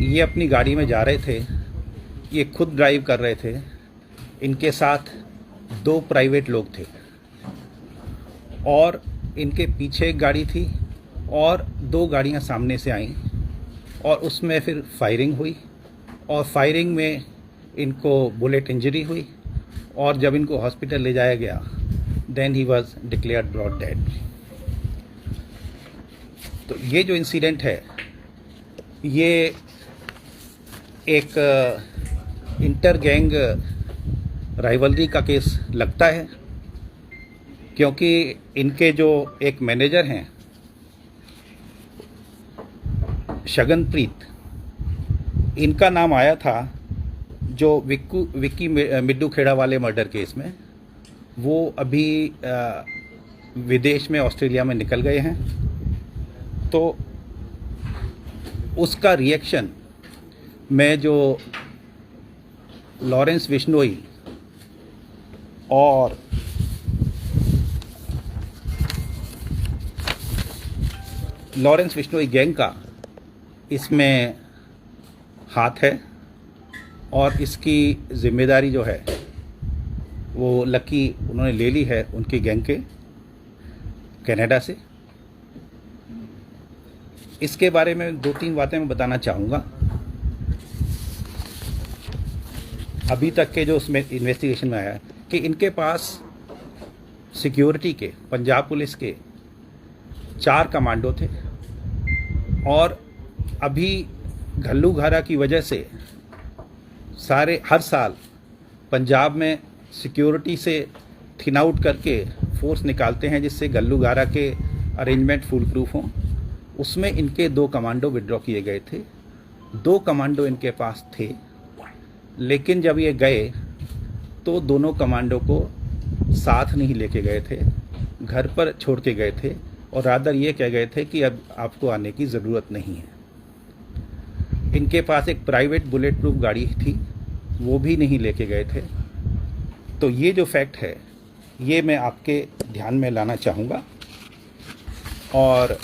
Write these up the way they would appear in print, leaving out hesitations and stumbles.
ये अपनी गाड़ी में जा रहे थे। ये खुद ड्राइव कर रहे थे। इनके साथ 2 प्राइवेट लोग थे और इनके पीछे एक गाड़ी थी और 2 गाड़ियां सामने से आईं और उसमें फिर फायरिंग हुई और फायरिंग में इनको बुलेट इंजरी हुई और जब इनको हॉस्पिटल ले जाया गया देन ही वाज डिक्लेयर्ड ब्रॉड डेड। तो ये जो इंसिडेंट है ये एक इंटर गैंग राइवलरी का केस लगता है, क्योंकि इनके जो एक मैनेजर हैं शगनप्रीत, इनका नाम आया था जो विक्की मिड्डू खेड़ा वाले मर्डर केस में। वो अभी विदेश में ऑस्ट्रेलिया में निकल गए हैं। तो उसका रिएक्शन मैं जो लॉरेंस बिश्नोई और लॉरेंस बिश्नोई गैंग का इसमें हाथ है और इसकी जिम्मेदारी जो है वो लकी उन्होंने ले ली है उनकी गैंग के कनाडा से। इसके बारे में 2-3 बातें मैं बताना चाहूँगा। अभी तक के जो उसमें इन्वेस्टिगेशन में आया है कि इनके पास सिक्योरिटी के पंजाब पुलिस के 4 कमांडो थे और अभी घल्लूघारा की वजह से हर साल पंजाब में सिक्योरिटी से थिन आउट करके फोर्स निकालते हैं जिससे घल्लूघारा के अरेंजमेंट फुल प्रूफ हों। उसमें इनके 2 कमांडो विड्रॉ किए गए थे। 2 कमांडो इनके पास थे, लेकिन जब ये गए तो दोनों कमांडो को साथ नहीं लेके गए थे, घर पर छोड़ के गए थे और रादर ये कह गए थे कि अब आपको आने की ज़रूरत नहीं है। इनके पास एक प्राइवेट बुलेट प्रूफ गाड़ी थी, वो भी नहीं लेके गए थे। तो ये जो फैक्ट है ये मैं आपके ध्यान में लाना चाहूँगा। और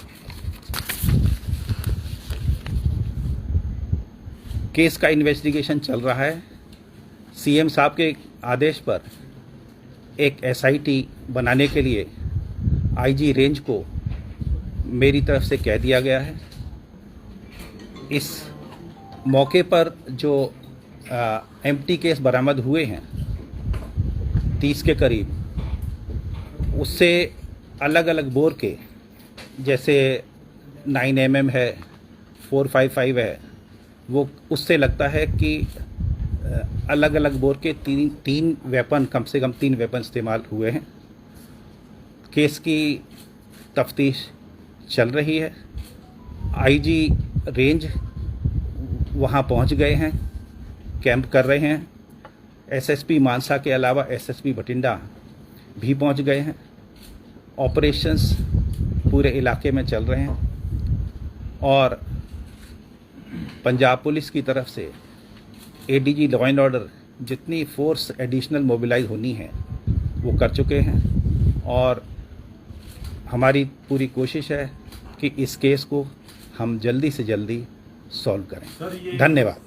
केस का इन्वेस्टिगेशन चल रहा है। सीएम साहब के आदेश पर एक एसआईटी बनाने के लिए आईजी रेंज को मेरी तरफ से कह दिया गया है। इस मौके पर जो एम्प्टी केस बरामद हुए हैं 30 के करीब, उससे अलग अलग बोर के, जैसे 9mm है, 455 है, वो उससे लगता है कि अलग अलग बोर के 3 वेपन, कम से कम 3 वेपन इस्तेमाल हुए हैं। केस की तफ्तीश चल रही है। आईजी रेंज वहाँ पहुँच गए हैं, कैंप कर रहे हैं। एसएसपी मानसा के अलावा एसएसपी बठिंडा भी पहुँच गए हैं। ऑपरेशंस पूरे इलाके में चल रहे हैं और पंजाब पुलिस की तरफ से एडीजी लॉ एंड ऑर्डर जितनी फोर्स एडिशनल मोबिलाइज होनी है वो कर चुके हैं और हमारी पूरी कोशिश है कि इस केस को हम जल्दी से जल्दी सॉल्व करें। धन्यवाद।